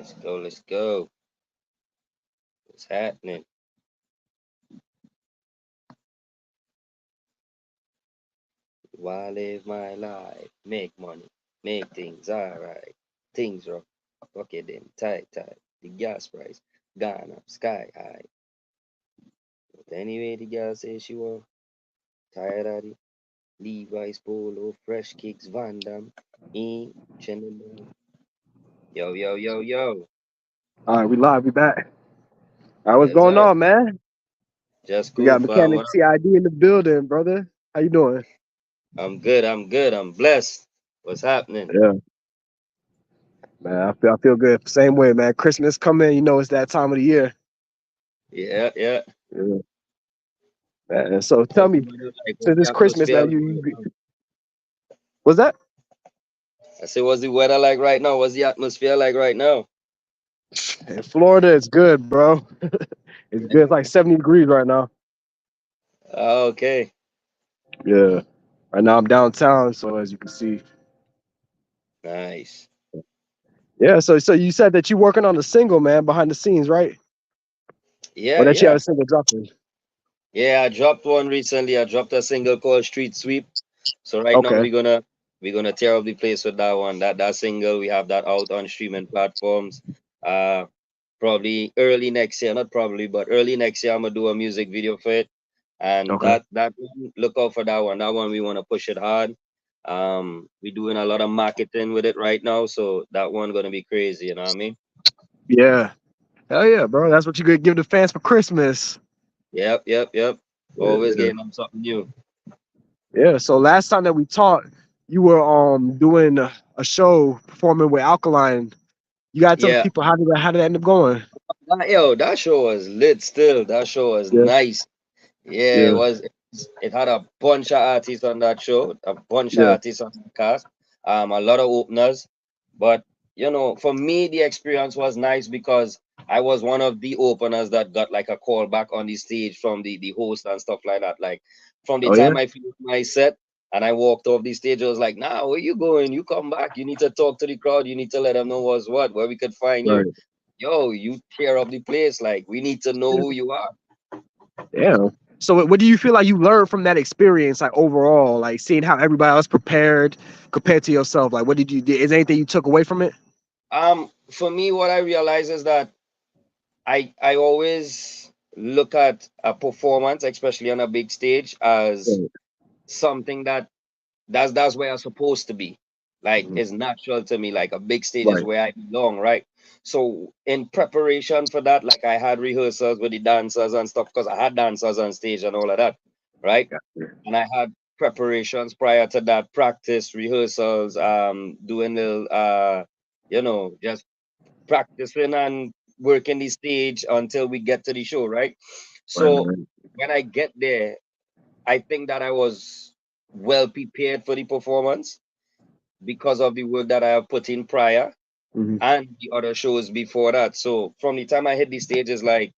Let's go. Let's go. What's happening? Why live my life? Make money. Make things alright. Things rough. Okay then. Tight, tight. The gas price gone up sky high. But anyway, the girl says she was tired of the Levi's Polo, Fresh Kicks, Van Damme, Chanel. Yo, yo, yo, yo. All right, we live. We back. All right, what's Yes, going sir. on, man? Just We cool, got fam. Mechanic TID in the building, brother. How you doing? I'm good. I'm good. I'm blessed. What's happening? Yeah, man. I feel good. Same way, man. Christmas coming. You know, it's that time of the year. Yeah, yeah. Yeah, man. So tell What's the me, weather like? so What's the this Christmas, atmosphere man, like right now? what's that? I say, what's the weather like right now? What's the atmosphere like right now? In Florida, it's good, bro. It's good. It's like 70 degrees right now. Okay. Yeah. Right now I'm downtown, so as you can see. Nice. Yeah. So you said that you working on a single, man, behind the scenes, right? Or Yeah, that you have yeah. a single dropping. Yeah, I dropped one recently. I dropped a single called Street Sweep. So right now Okay. we're gonna tear up the place with that one. That single, we have that out on streaming platforms. Uh Probably early next year, not probably, but early next year I'm gonna do a music video for it. And Okay. that one, look out for that one. That one we wanna push it hard. We're doing a lot of marketing with it right now, so that one gonna be crazy, you know what I mean? Yeah. Hell yeah, bro. That's what you could give the fans for Christmas. Yep, yep, yep. Always Yeah. getting them something new. Yeah. So last time that we talked, you were doing a show performing with Alkaline. You gotta tell the Yeah. people how did that end up going? That show was lit still. That show was Yeah. nice. Yeah, it Yeah. was. It had a bunch of artists on that show, a bunch of Yeah. artists on the cast, a lot of openers. But for me, the experience was nice because I was one of the openers that got like a call back on the stage from the host and stuff like that. Like from the Oh yeah. time I finished my set and I walked off the stage, I was like, "Nah, where you going? You come back. You need to talk to the crowd. You need to let them know what's what, where we could find you. Right. Yo, you tear up the place. Like we need to know Yeah. who you are." Yeah. So what do you feel like you learned from that experience, like overall, like seeing how everybody else prepared compared to yourself? Like what did you is there anything you took away from it? For me, what I realize is that I always look at a performance, especially on a big stage, as Right. something that's where I'm supposed to be. Like Mhm. it's natural to me. Like a big stage is Right. where I belong, right? So in preparation for that, like I had rehearsals with the dancers and stuff because I had dancers on stage and all of that, right? Yeah. And I had preparations prior to that, practice rehearsals, doing the just practicing and working the stage until we get to the show, right? Right. So Right. when I get there, I think that I was well prepared for the performance because of the work that I have put in prior Mhm. and the other shows before that. So from the time I hit the stage, it's like,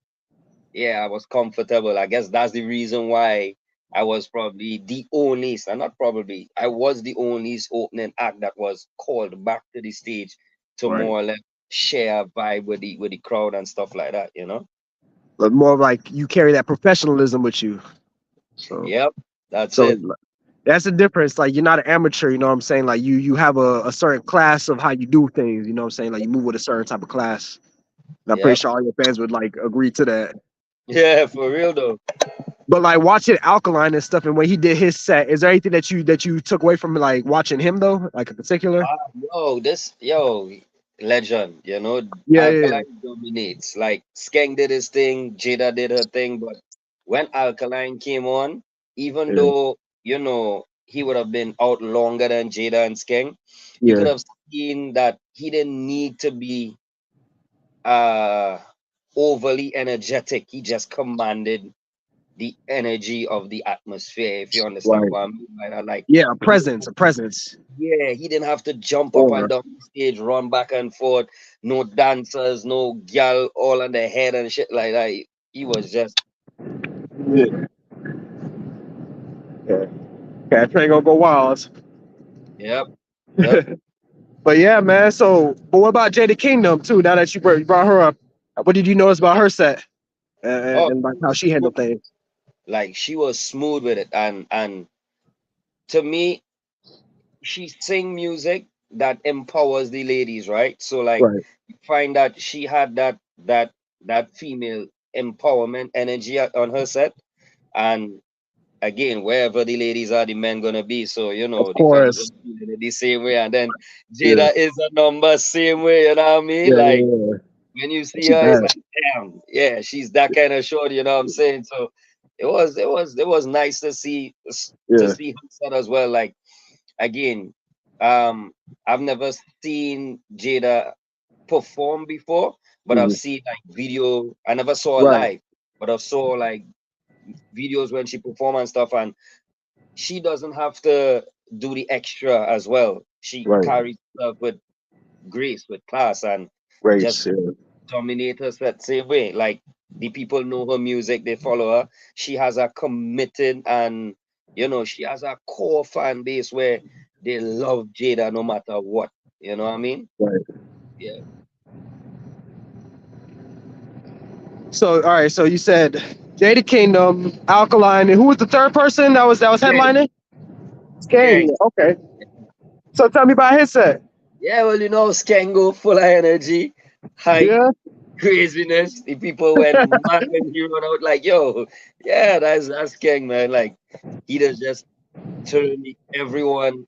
yeah, I was comfortable. I guess that's the reason why I was probably the only, and not probably, I was the only opening act that was called back to the stage to Right. more or less share a vibe with the crowd and stuff like that. But more like you carry that professionalism with you. So Yep, that's so it. that's the difference. Like you're not an amateur, you know what I'm saying? Like you have a certain class of how you do things, you know what I'm saying? Like you move with a certain type of class. And I'm pretty Yep. sure all your fans would like agree to that. Yeah, for real though. But like watching Alkaline and stuff, and when he did his set, is there anything that you took away from like watching him though, like in particular? Yo, legend, Yeah, yeah, Alkaline dominates. Like Skeng did his thing, Jada did her thing, but when Alkaline came on, even yeah, though, he would have been out longer than Jada and Skeng, you could yeah, have seen that he didn't need to be uh overly energetic. He just commanded the energy of the atmosphere, if you understand right. what I mean by that. Like Yeah, he didn't a presence. Yeah, he didn't have to jump up and Or down the stage, run back and forth. No dancers, no gal all on the head and shit like that. He was just, yeah, yeah. Cat ain't gonna go wild. yep, yep. But yeah, man. So, but what about Jada Kingdom too? Now that you brought her up, what did you notice about her set Oh, and like how she handled things? like she was smooth with it, and to me, she sing music that empowers the ladies, right? So like, Right. you find that she had that female empowerment energy on her set, and again, wherever the ladies are, the men gonna be. So Of the fellas course. are feeling it the same way, and then Yeah. Jada is a number same way. You know what I mean? Yeah. Like, Yeah. Yeah. when you see She her, it's bad. like, damn, yeah, she's that kind of shorty. You know what I'm saying? So it was nice to Yeah. see her set as well. Like, again, um, I've never seen Jada perform before, but I've Mhm. seen like video. I never saw her Right. live, but I've saw like videos when she perform and stuff, and she doesn't have to do the extra as well. She Right. carries herself with grace, with class, and just Race. Yeah. dominate us that same way. Like, the people know her music, they follow her. She has a committed, and she has a core fan base where they love Jada no matter what. You know what I mean? Right. Yeah. So all right. So you said Jada Kingdom, Alkaline, and who was the third person that was Gang, headlining? Skang. gang. Okay. So tell me about his set. Yeah, well, Skango full of energy, hype, Yeah. craziness. The people went mad when he run out. Like, yo, yeah, that's Skang, man. Like, he does just turn everyone,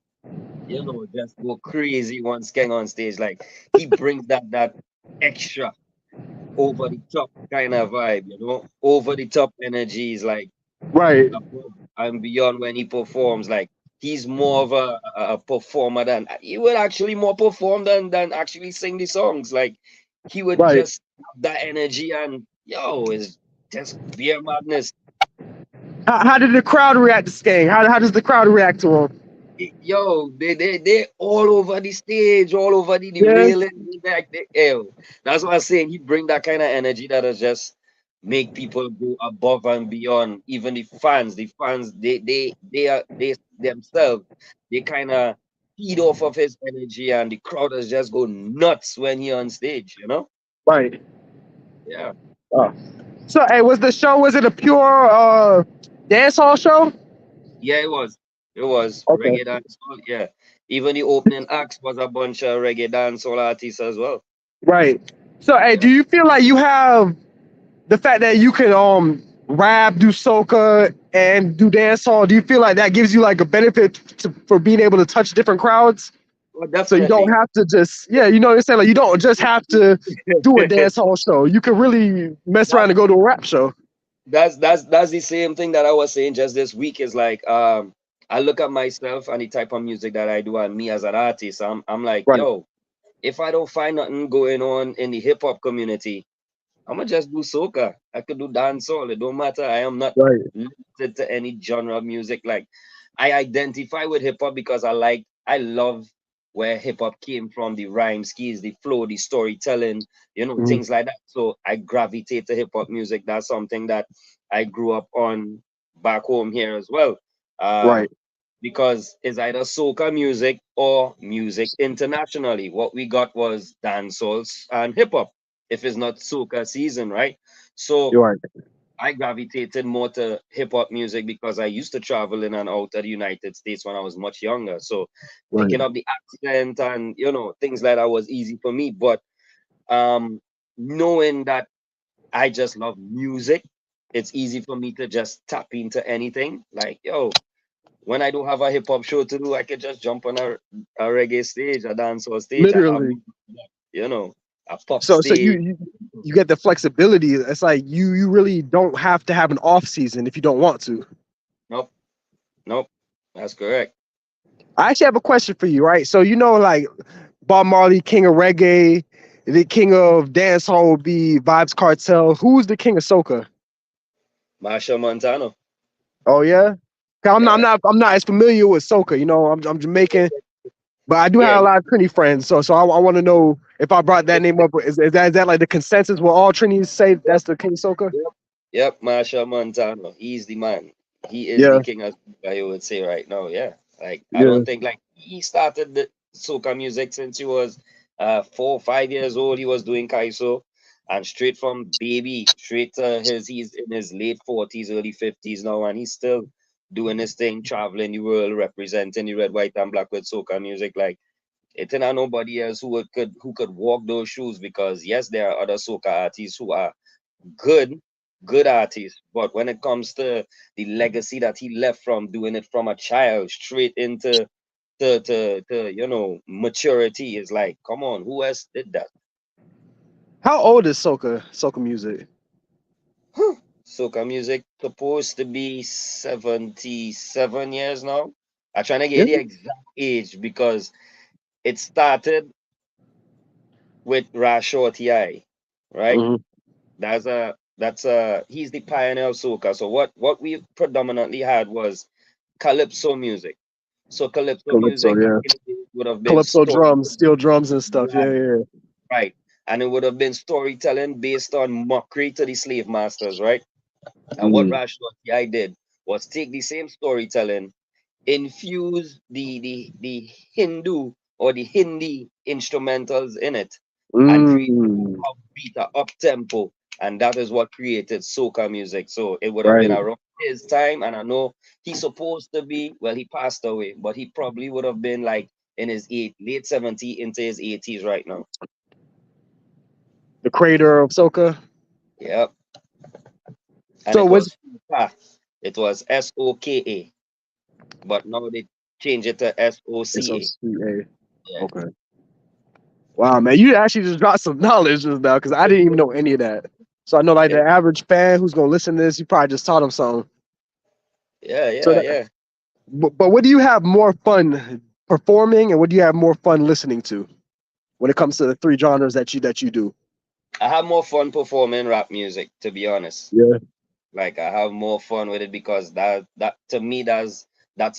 just go crazy once Skang on stage. Like, he brings that extra over the top kind of vibe, over the top energy is like Right. above and beyond when he performs. Like, he's more of a performer than he would actually more perform than actually sing the songs. Like, he would Right. just have that energy, and it's just beer madness. How did the crowd react to Skang? How does the crowd react to him? Yo, they all over the stage, all over the Yeah. railing. That's what I'm saying. He bring that kind of energy that is just make people go above and beyond. Even the fans, they themselves, they kind of feed off of his energy, and the crowd is just go nuts when he on stage. Right. Yeah, Oh. So hey, was it a pure dance hall show? yeah, it was Okay. reggae dancehall. Yeah, even the opening acts was a bunch of reggae dancehall artists as well. Right. So hey, Yeah. do you feel like you have the fact that you can rap, do soca, and do dance hall? Do you feel like that gives you like a benefit for being able to touch different crowds? Well, So you don't definitely. have to just you know what I'm saying? Like you don't just have to do a dance hall show. You can really mess around That and go to a rap show. that's the same thing that I was saying just this week. Is like, I look at myself and the type of music that I do, and me as an artist. I'm like, Right. yo, if I don't find nothing going on in the hip hop community, I'm gonna just do soca. I could do dancehall. It don't matter. I am not Right. limited to any genre of music. Like, I identify with hip hop because I love where hip hop came from, the rhyme skills, the flow, the storytelling, Mhm. things like that. So I gravitate to hip hop music. That's something that I grew up on back home here as well. Right. Because it's either soca music or music internationally. What we got was dancehall and hip hop. If it's not soca season, right? So You're right. I gravitated more to hip hop music because I used to travel in and out of the United States when I was much younger. So Right. picking up the accent and things like that was easy for me. But um, knowing that I just love music, it's easy for me to just tap into anything. Like, yo, when I don't have a hip hop show to do, I could just jump on a reggae stage, a dancehall stage. I have, Literally. you know, a pop So stage. you get the flexibility. It's like you really don't have to have an off season if you don't want to. Nope, nope, that's correct. I actually have a question for you, right? So like Bob Marley, king of reggae, the king of dancehall would be Vibes Cartel. Who's the king of soca? Marsha Montano. Oh yeah, 'Cause Yeah, I'm not as familiar with soca. I'm Jamaican, but I do yeah, have a lot of Trini friends. So I want to know if I brought that name up. Is that like the consensus where all Trinis say yep, that's the king of soca? yep, yep. Marsha Montano. He's the man. He is Yeah, the king of, I would say right now. Yeah, like, I yeah, don't think, like, he started soca music since he was 4 or 5 years old. He was doing kaiso, and straight from baby, straight to he's in his late 40s, early 50s now, and he's still doing his thing, traveling the world, representing the red, white, and black with soca music. Like it ain't nobody else who could walk those shoes, because yes, there are other soca artists who are good, good artists, but when it comes to the legacy that he left from doing it from a child straight into maturity, is like, come on, who else did that? How old is soca music? Huh. Soca music supposed to be 77 years now. I'm trying to get Yeah. the exact age because it started with Rashaw Ti, right? Hmm. That's he's the pioneer of soca. So what we predominantly had was calypso music. So calypso Calypso, music back yeah. in the day would have been Calypso story, drums, steel drums and stuff. Yeah, yeah. right? And it would have been storytelling based on mockery to the slave masters, right? And what Mm. Rashomon Ti did was take the same storytelling, infuse the Hindu or the Hindi instrumentals in it, and create Mm. a beat, a up tempo, and that is what created soca music. So it would have been Right. around his time, and I know he's supposed to be, well, he passed away, but he probably would have been like in his late 70s into his 80s right now. The creator of soca. Yep, and So it was was Soca. It was Soka, but now they change it to it's Soca. SOCA. Yeah. Okay. Wow, man, you actually just dropped some knowledge just now because I didn't even know any of that. So I know, like the It, average fan who's gonna listen to this, you probably just taught them something. yeah, So, yeah, that, yeah. but what do you have more fun performing, and what do you have more fun listening to when it comes to the three genres that you do? I have more fun performing rap music, to be honest. Yeah. Like I have more fun with it because that to me that's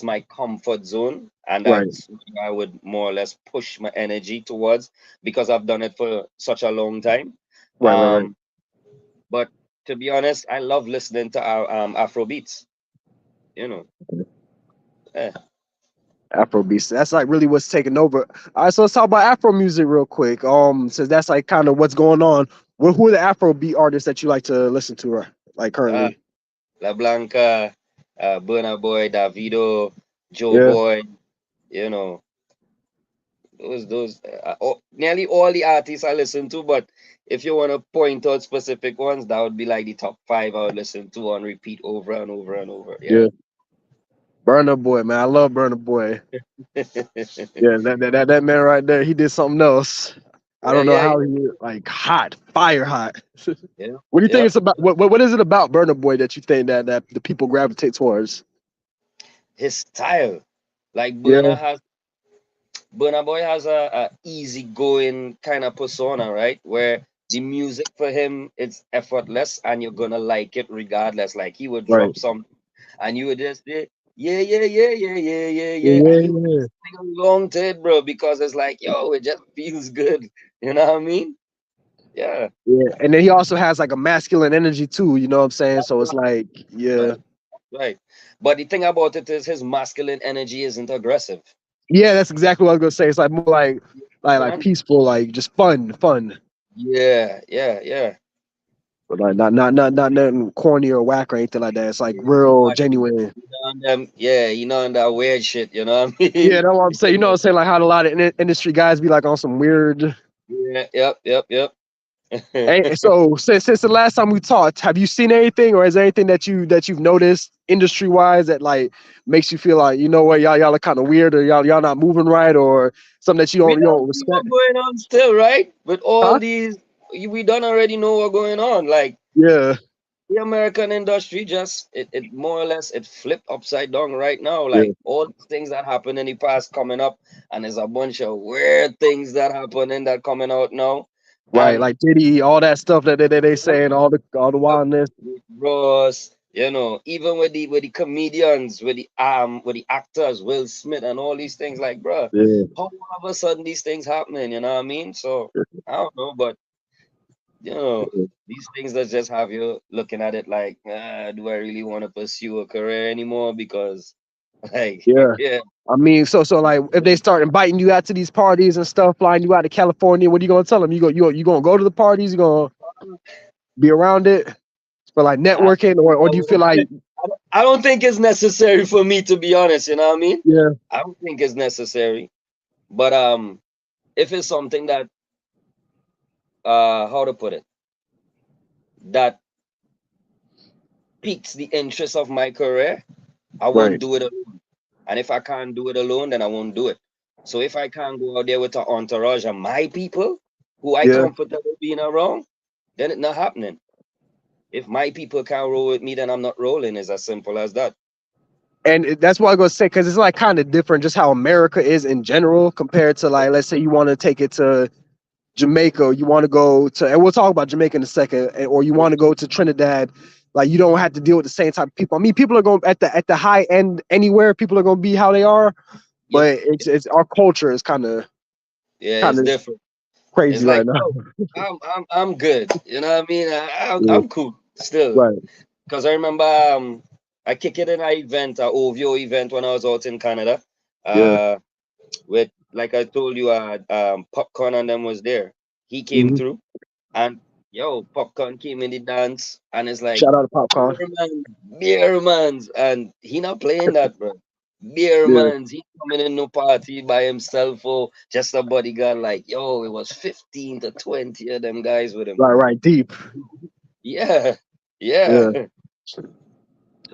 my comfort zone, and Right. that's what I would more or less push my energy towards because I've done it for such a long time. Right. Right. Right. Um, but to be honest, I love listening to our Afro beats. You know, eh. Afrobeats. That's like really what's taking over. All right, so let's talk about Afro music real quick. Since that's like kind of what's going on. Who are the Afrobeat artists that you like to listen to, like Uh, currently? La Blanca, Burna Boy, Davido, Joe Yeah. Boy. You know, those nearly all the artists I listen to. But if you want to point out specific ones, that would be like the top five I would listen to on repeat over and over and over. Yeah. Yeah. Burner Boy, man. I love Burner Boy. Yeah, that man right there, he did something else. I Yeah, don't know yeah, how he like hot, fire hot. yeah, What do you think yeah. it's about? What is it about Burner Boy that you think that the people gravitate towards? His style, like Yeah, Burna Boy has a easygoing kind of persona, right? Where the music for him it's effortless and you're gonna like it regardless. Like he would right. drop some and you would just say, yeah, yeah, yeah, yeah, yeah, yeah, yeah, Yeah, and you would yeah, just sing along to it, bro, because it's like, yo, it just feels good. You know what I mean? Yeah, yeah. And then he also has like a masculine energy too. You know what I'm saying? So it's like, yeah, right, right. But the thing about it is his masculine energy isn't aggressive. yeah. That's exactly what I was gonna say. It's like more like Man. peaceful, like just fun. Yeah, yeah, yeah. But like not nothing corny or whack or anything like that. It's like real genuine. Yeah, and that weird shit, you know what I Yeah, mean? that's what I'm saying. You know what I'm saying? Like how a lot of industry guys be like on some weird. Yeah, yep, yep, yep. Hey, so since the last time we talked, have you seen anything, or is there anything that you've noticed industry wise that like makes you feel like, you know what, y'all are kind of weird, or y'all not moving right, or something that you We don't you don't don't see what's respect? going on still, right? With all Huh? these, we don't already know what's going on. Like Yeah, the American industry just it more or less it flipped upside down right now. yeah. Like all these things that happened in the past coming up, and there's a bunch of weird things that happening that coming out now. Right, And like Diddy, all that stuff that they yep, saying, all the yep, wildness. Ross, even with the comedians, with the actors, Will Smith and all these things, like, bruh, Yeah, how all of a sudden these things happening, you know what I mean? So I don't know, but these things that just have you looking at it like, do I really want to pursue a career anymore? Because Like, Yeah. yeah. I mean, so like if they start inviting you out to these parties and stuff, flying you out to California, what are you gonna tell them? You gonna go to the parties? You gonna be around it for like I, networking, or do you feel like I don't think it's necessary for me, to be honest. You know what I mean? yeah, I don't think it's necessary. But if it's something that how to put it, that piques the interest of my career, I won't right? do it alone. And if I can't do it alone, then I won't do it. So if I can't go out there with an entourage of my people who I Yeah. comfortable being around, then it's not happening. If my people can't roll with me, then I'm not rolling. It's as simple as that. And that's what I was gonna say because it's like kind of different, just how America is in general compared to like, let's say you want to take it to Jamaica, or you want to go to, and we'll talk about Jamaica in a second, or you want to go to Trinidad. Like you don't have to deal with the same type of people. I mean, people are going at the high end anywhere. People are going to be how they are, Yeah, but it's our culture is yeah, kind it's of different. It's crazy right like, now. yo, I'm good. You know what I mean? Yeah, I'm cool still. right. Because I remember I kicked it in an event, a OVO event when I was out in Canada. Yeah. Uh, with like I told you, Popcorn and them was there. He came Hmm. through, and yo, Popcorn came in the dance, and it's like Shout out to Popcorn. beer man's, and he not playing that, bro. Beer Yeah. man's, he coming in no party by himself or just a bodyguard. Like yo, it was 15 to 20 of them guys with him. Right. Right. Deep. Yeah, yeah. Yeah. So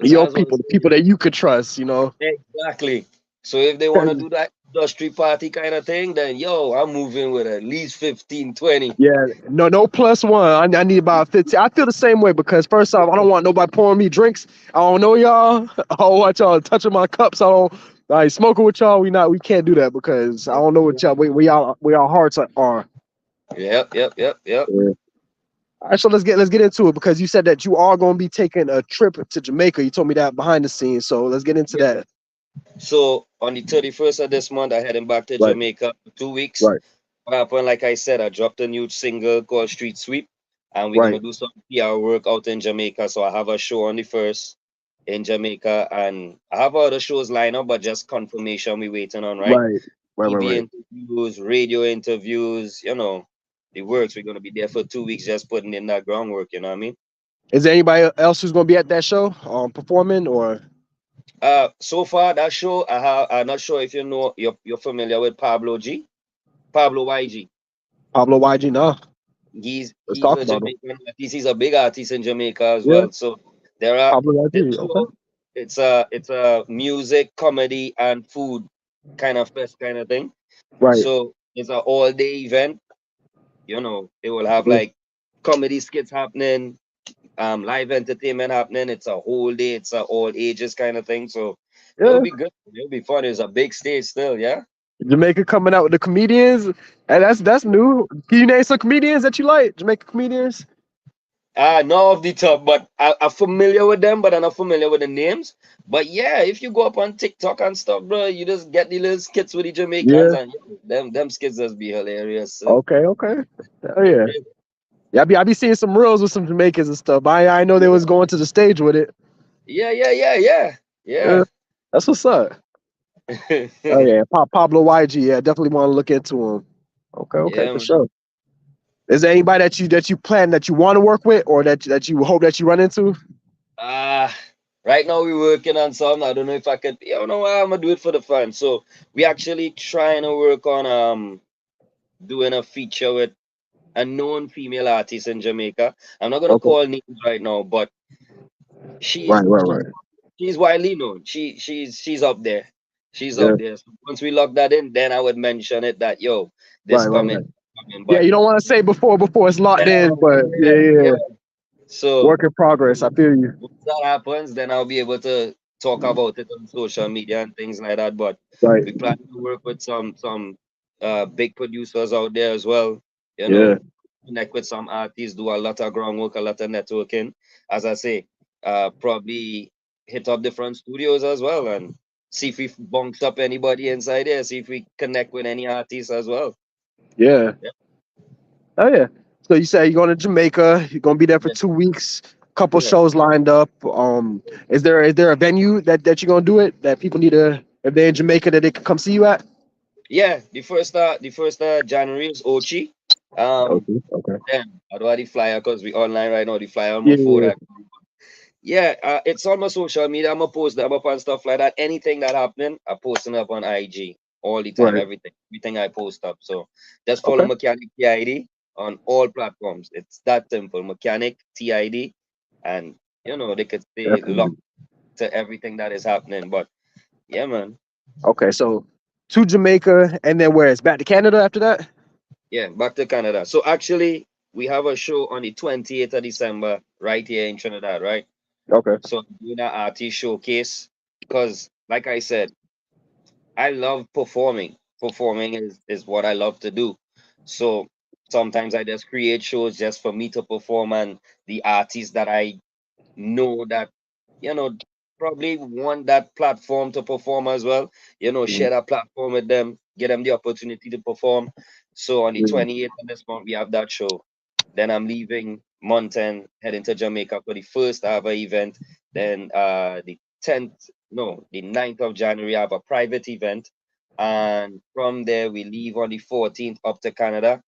Your that's what I'm people, the saying. people that you could trust. You know. Exactly. So if they want to do that industry party kind of thing, then yo, I'm moving with at least 15, 20. Yeah, no plus one. I need about 15. I feel the same way because first off, I don't want nobody pouring me drinks. I don't know y'all. I don't want y'all touching my cups. I don't like smoking with y'all. We can't do that because I don't know what y'all we all hearts are. Yep. Yeah. All right, so let's get into it because you said that you are going to be taking a trip to Jamaica. You told me that behind the scenes. So let's get into Yeah. that. So on the 31st of this month, I heading back to Right, Jamaica for 2 weeks. right, What happened, like I said, I dropped a new single called Street Sweep, and we're right, gonna do some PR work out in Jamaica. So I have a show on the first in Jamaica, and I have other shows lined up, but just confirmation we waiting on, right? right, right, right, TV right. interviews, radio interviews, the works. We're gonna be there for 2 weeks just putting in that groundwork, you know what I mean? Is there anybody else who's going to be at that show performing or So far that show I'm not sure if you're familiar with Pablo YG. Pablo YG? No, He's let's he's talk a about him. Jamaican artist, he's a big artist in Jamaica as Yeah, well. So there are Pablo this YG. Okay. show, it's a music, comedy, and food kind of fest kind of thing. Right. So it's an all day event. It will have Yeah. like comedy skits happening, live entertainment happening. It's a whole day. It's a all ages kind of thing. So it'll Yeah. be good. It'll be fun. It's a big stage still. Yeah. Jamaica coming out with the comedians. And that's new. Can you name some comedians that you like? Jamaica comedians? Not off the top, but I'm familiar with them, but I'm not familiar with the names. But yeah, if you go up on TikTok and stuff, bro, you just get the little skits with the Jamaicans, Yeah. and them skits just be hilarious. So. Okay, okay. Oh yeah. Yeah, I be seeing some reels with some Jamaicans and stuff. I know they was going to the stage with it. Yeah. Yeah, that's what's up. Oh yeah, Pablo YG. Yeah, definitely want to look into him. Okay, okay, Yeah, for man. sure. Is there anybody that you plan that you want to work with or that you hope that you run into? Uh right now we're working on something. I don't know if I could. You know what? I'm gonna do it for the fun. So we actually trying to work on doing a feature with a known female artist in Jamaica. I'm not gonna Okay. call names right now, but Right, she's right, she's right. she's widely known. She's up there. She's Yeah, up there. So once we lock that in, then I would mention it that yo, this right, right, coming, right. coming. Yeah, But you don't want to say before it's yeah, locked in, but yeah, yeah. yeah. So Work in progress. I feel you. once that happens, then I'll be able to talk about it on social media and things like that. But Right. we plan to work with some big producers out there as well. You Yeah. know, connect with some artists, do a lot of groundwork, a lot of networking. As I say, probably hit up different studios as well and see if we bunked up anybody inside there. See if we connect with any artists as well. Yeah. Yeah. Oh yeah. So you say you're going to Jamaica. You're going to be there for Yeah. 2 weeks. couple Yeah. shows lined up. Is there a venue that you're gonna do it that people need to, if they're in Jamaica, that they can come see you at? Yeah, the first January is Ochi. Okay. Okay. Then how do I the flyer? Because we online right now. The flyer on my Yeah. phone. Yeah. Yeah, it's on my social media. I'm gonna post them up and stuff like that. Anything that happening, I'm posting up on IG all the time. Right. Everything I post up. So just follow Okay. Mechanic TID on all platforms. It's that simple. Mechanic TID, and they could stay Definitely. locked to everything that is happening. But yeah, man. Okay. So to Jamaica, and then where? It's back to Canada after that. Yeah, back to Canada. So actually, we have a show on the 28th of December right here in Trinidad, right? Okay. So doing an artist showcase because, like I said, I love performing. Performing is what I love to do. So sometimes I just create shows just for me to perform and the artists that I know that you know probably want that platform to perform as well. Mhm. Share that platform with them, get them the opportunity to perform. So on the Yeah. 28th of this month, we have that show. Then I'm leaving Mountain, heading to Jamaica for the first ever event. Then the 10th, no, the 9th of January, I have a private event. And from there, we leave on the 14th up to Canada.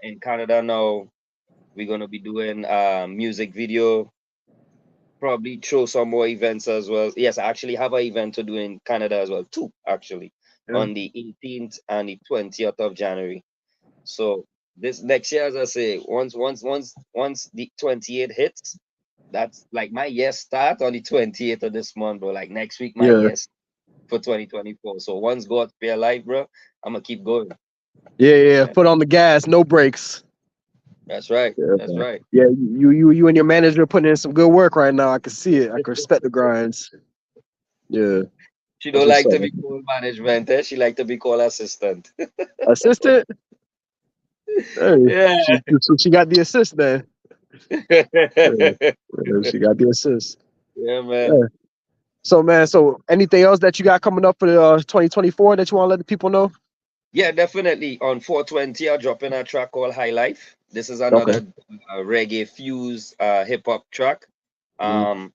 In Canada now, we're going to be doing music video, probably throw some more events as well. Yes, I actually have an event to do in Canada as well, too, actually, Yeah. on the 18th and the 20th of January. So this next year, as I say, once the 28th hits, that's like my year start on the 28th of this month, bro. Like next week, my Yeah. yes for 2024. So once God spare life, bro, I'm gonna keep going. Yeah. Yeah. Yeah, Foot on the gas, no brakes. that's right. Yeah, That's man. right. Yeah, you and your manager are putting in some good work right now. I can see it. I can respect the grinds. Yeah, She that's don't what's like up. to be called management, eh? She like to be called assistant. Assistant? Hey, Yeah. she got the assist then. Yeah, yeah, she got the assist. Yeah, man. Yeah. So man, so anything else that you got coming up for the 2024 that you want to let the people know? Yeah, definitely. On 420, I'm dropping a track called High Life. This is Okay. another reggae fuse hip hop track. Mhm. Um,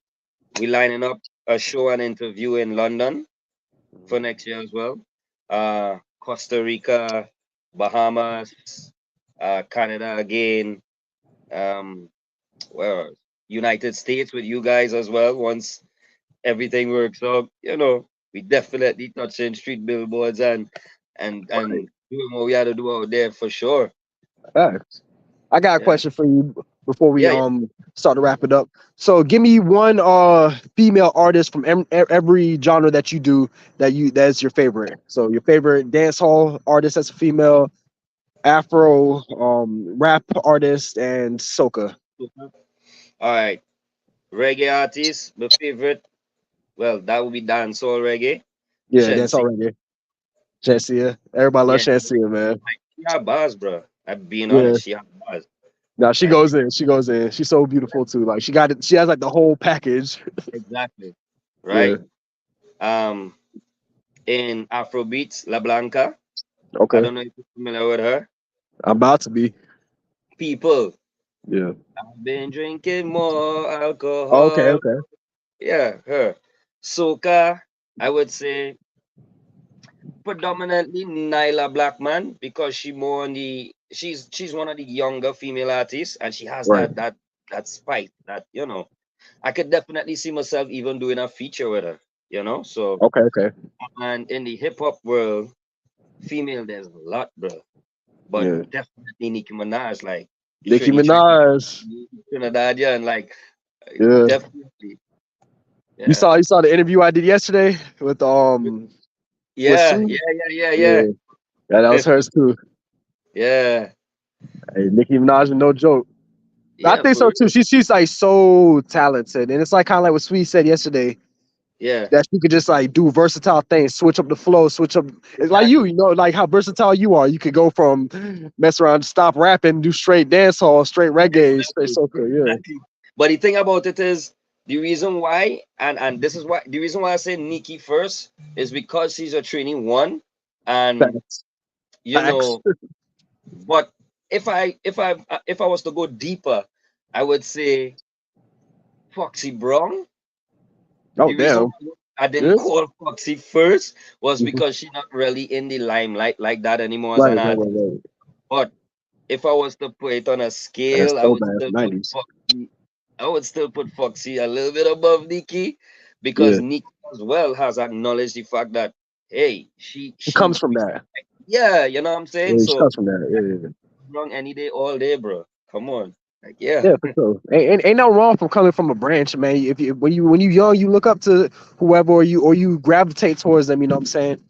we lining up a show and interview in London for next year as well. Costa Rica, Bahamas, Canada again. Um, well, United States with you guys as well. Once everything works out, we definitely touching street billboards and doing what we had to do out there for sure. Facts. I got a Yeah, question for you before we yeah, yeah. start to wrap it up. So give me one female artist from every genre that you do that's your favorite. So your favorite dance hall artist that's a female, Afro rap artist, and soca. All right, reggae artist, my favorite. Well, that would be dancehall reggae, Yeah, dance hall Shensi. reggae. Shansia. Everybody loves Yeah, Shansia, man. she had bars, bro. I'm being Yeah. honest, she had bars. Now she Like goes in. She goes in. She's so beautiful too. Like she got it. She has like the whole package. exactly, Yeah. right? Um, in Afrobeats, La Blanca. I Okay. don't know if you're familiar with her. I'm about to be. People, Yeah. I've been drinking more Okay. alcohol. Okay. Yeah, her. Soca, I would say predominantly Nyla Blackman because she's one of the younger female artists and she has Right. that spite that I could definitely see myself even doing a feature with her. So Okay. Okay. and in the hip hop world, female there's a lot, bro. But Yeah. definitely Nicki Minaj, like Nicki Trini Minaj. Trinidadian, like Yeah. definitely. You Yeah. saw the interview I did yesterday with Yeah, Sue. yeah, yeah, yeah, Yeah. Yeah, that yeah. was hers too. Yeah. Hey, Nicki Minaj, no joke. I Yeah, think for so too. real. She's like so talented, and it's like kind of like what Sweet said yesterday Yeah. that she could just like do versatile things, switch up the flow, switch up. It's like Exactly. like how versatile you are. You could go from mess around, stop rapping, do straight dance hall, straight reggae, straight Exactly. soca. Yeah, Exactly. But the thing about it is the reason why, and this is why the reason why I say Nikki first is because she's a training one, and facts, you facts. know, but if I was to go deeper, I would say Foxy Brown. Oh The reason damn. why I didn't Yes. call Foxy first was Mhm. because she's not really in the limelight like that anymore as Right, an right, artist. right, right. But if I was to put it on a That's scale, I would throwback still put 90s. Foxy. I would still put Foxy a little bit above Nikki because Yeah. Nikki as well has acknowledged the fact that hey, It comes she from that. yeah, you know what I'm saying? Yeah, it So comes from that. Yeah, yeah. wrong any day, all day, bro. Come on. Like yeah. Yeah, for sure. Ain't no wrong from coming from a branch, man. If you when you young, you look up to whoever or you gravitate towards them. You know what I'm saying?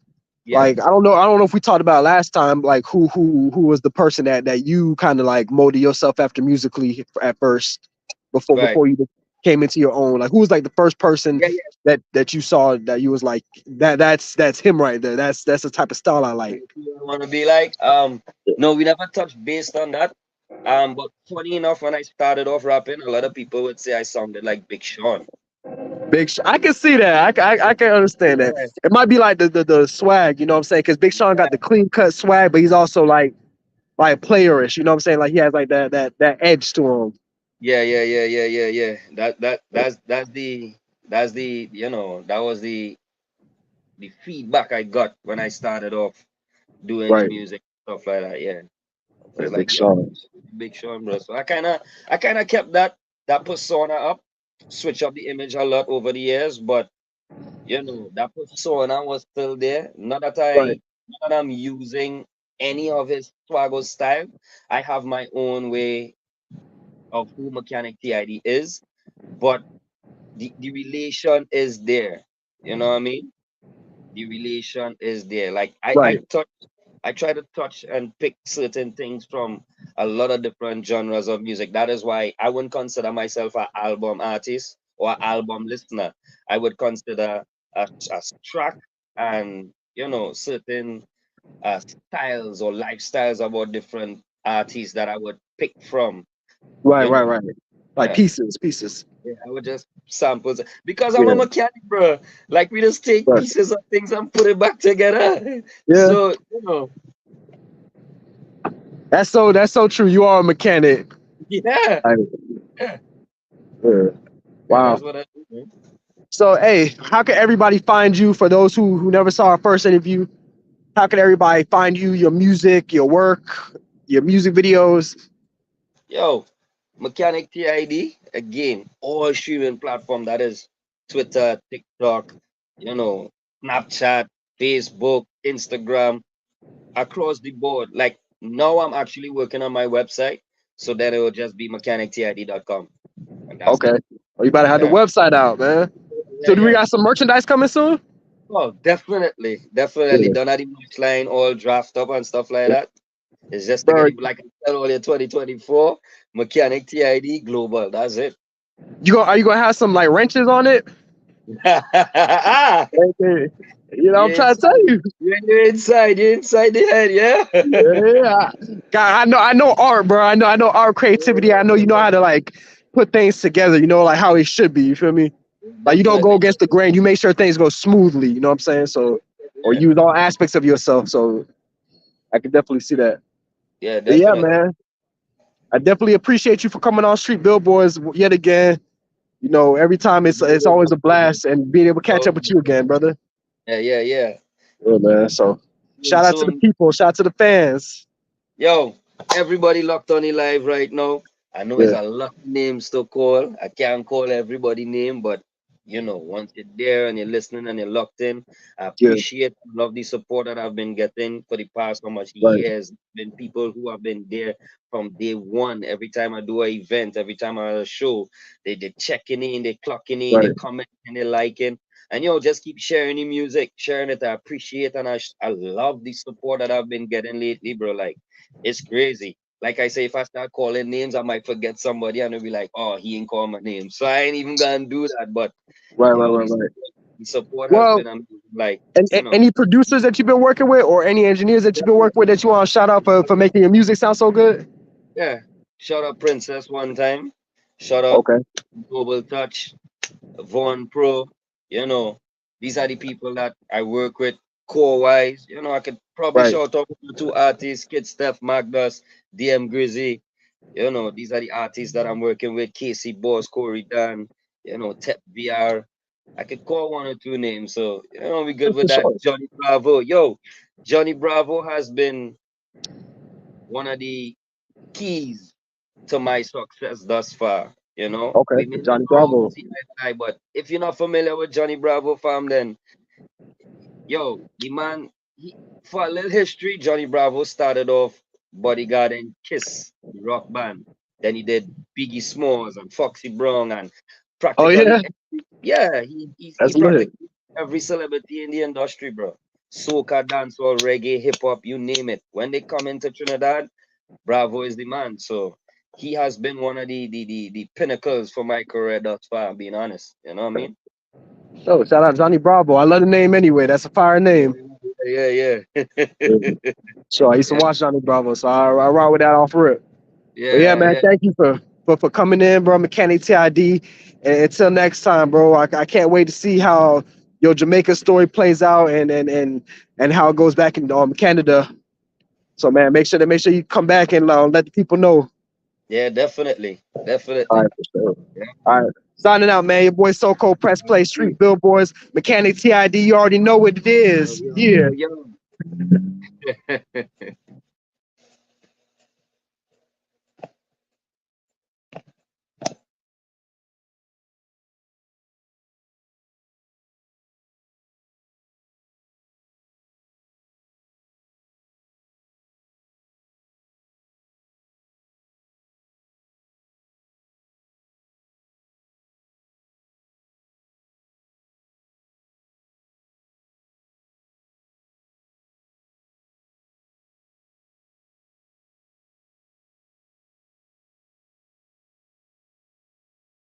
Yeah. Like I don't know if we talked about last time, like who was the person that you kind of like molded yourself after musically at first, Right. before you came into your own. Like who was like the first person Yeah, yeah. that you saw that you was like that's him right there. That's the type of style I like. Who I want to be like. No, we never touched based on that. But funny enough, when I started off rapping, a lot of people would say I sounded like Big Sean. I can see that. I can understand that. Yeah, It might be like the swag, you know what I'm saying? Because Big Sean got the clean cut swag, but he's also like playerish, you know what I'm saying? Like he has like that edge to him. yeah. That's the that was the feedback I got when I started off doing the Right. music stuff like that. Yeah, Yeah, it's Big like yo, Sean. Big Sean, bro. So I kind of kept that persona up, switch up the image a lot over the years, but that persona was still there. Right. Not that I'm using any of his swagger style. I have my own way of who Mechanic TID is, but the relation is there. You know what I mean? The relation is there. Like Right. I try to touch and pick certain things from a lot of different genres of music. That is why I wouldn't consider myself an album artist or album listener. I would consider a track and certain styles or lifestyles about different artists that I would pick from. Right, You right, know, right. Like yeah. pieces. Yeah, I would just samples because I'm a Yeah. mechanic, bro. Like we just take Right. pieces of things and put it back together. Yeah. So That's so true. You are a mechanic. yeah, Like, yeah, yeah. yeah. Wow. That's what I do, man. So hey, how can everybody find you for those who never saw our first interview? How can everybody find you, your music, your work, your music videos? Yo, Mechanic TID again. All streaming platform that is Twitter, TikTok, you know, Snapchat, Facebook, Instagram, across the board. Like now, I'm actually working on my website, so then it will just be mechanictid.com, and that's Okay. it. Oh, you better have the Yeah, website out, man. yeah, So do we yeah. got some merchandise coming soon? Oh, definitely, definitely. Yeah. Don't have the merch line all draft up and stuff like that. It's just to get Bro, it like I said earlier, 2024, Mechanic TID Global. That's it. are you gonna have some like wrenches on it? Ah, Okay. You know, I'm you're trying to inside. tell you. You're inside the head, yeah? Yeah. God, I know art, bro. I know art creativity. I know you know how to like put things together, you know, like how it should be. You feel me? Like you don't go Definitely. against the grain. You make sure things go smoothly, you know what I'm saying? So or Yeah, use all aspects of yourself. So I can definitely see that. yeah, But yeah, definitely. man. I definitely appreciate you for coming on Street Billboards yet again. You know, every time it's always a blast and being able to catch up with you again, brother. Yeah. Yeah, man. So Soon, shout out to the soon. people, shout out to the fans. Yo, everybody locked on the live right now. I know it's Yeah, a lot of names to call. I can't call everybody name, but once you're there and you're listening and you're locked in, I yeah, appreciate love the support that I've been getting for the past how much right, years. Been people who have been there from day one. Every time I do an event, every time I have a show, they checking in, they clocking in, they right. commenting, they liking. And just keep sharing the music, sharing it. I appreciate and I love the support that I've been getting lately, bro. Like it's crazy. Like I say, if I start calling names, I might forget somebody and they'll be like, oh, he ain't call my name. So I ain't even gonna do that. But Right, you right, know, right, the, right. the support has Well, been amazing. Like, and, you know, any producers that you've been working with or any engineers that you've been working with that you want to shout out for making your music sound so good? yeah. Shout out Princess one time. Shout out Okay, Global Touch, Vaughn Pro. You know, these are the people that I work with core wise. I could probably right, shout out two artists, Kid Steph Magnus, DM Grizzy. These are the artists that I'm working with. Casey Boss, Corey Dan. you know, Tep VR. I could call one or two names, so you know we good For with that. sure. Johnny Bravo, yo, Johnny Bravo has been one of the keys to my success thus far. You know, Okay, we may not Johnny always Bravo. see eye to eye, but if you're not familiar with Johnny Bravo, fam, then yo, the man, for a little history, Johnny Bravo started off Bodyguard and Kiss, the rock band. Then he did Biggie Smalls and Foxy Brown and Oh practically, yeah, yeah, he that's lit. practically every celebrity in the industry, bro. Soca, dancehall, reggae, hip hop, you name it. When they come into Trinidad, Bravo is the man. So he has been one of the pinnacles for my career thus far, I'm being honest. You know what I mean? Oh, shout out Johnny Bravo. I love the name anyway. That's a fire name. Yeah. So I used to Yeah, watch Johnny Bravo, so I ride with that off rip. But yeah, man, yeah. thank you for coming in, bro. Mechanic TID. And until next time, bro. I can't wait to see how your Jamaica story plays out and how it goes back in Canada. So man, make sure you come back and let the people know. Yeah, definitely. All Definitely. right, for sure. Yeah. All right. Signing out, man. Your boy Soko, Press Play, Street Billboards, Mechanic TID. You already know what it Yo, is. yo, Yeah. yo, yo.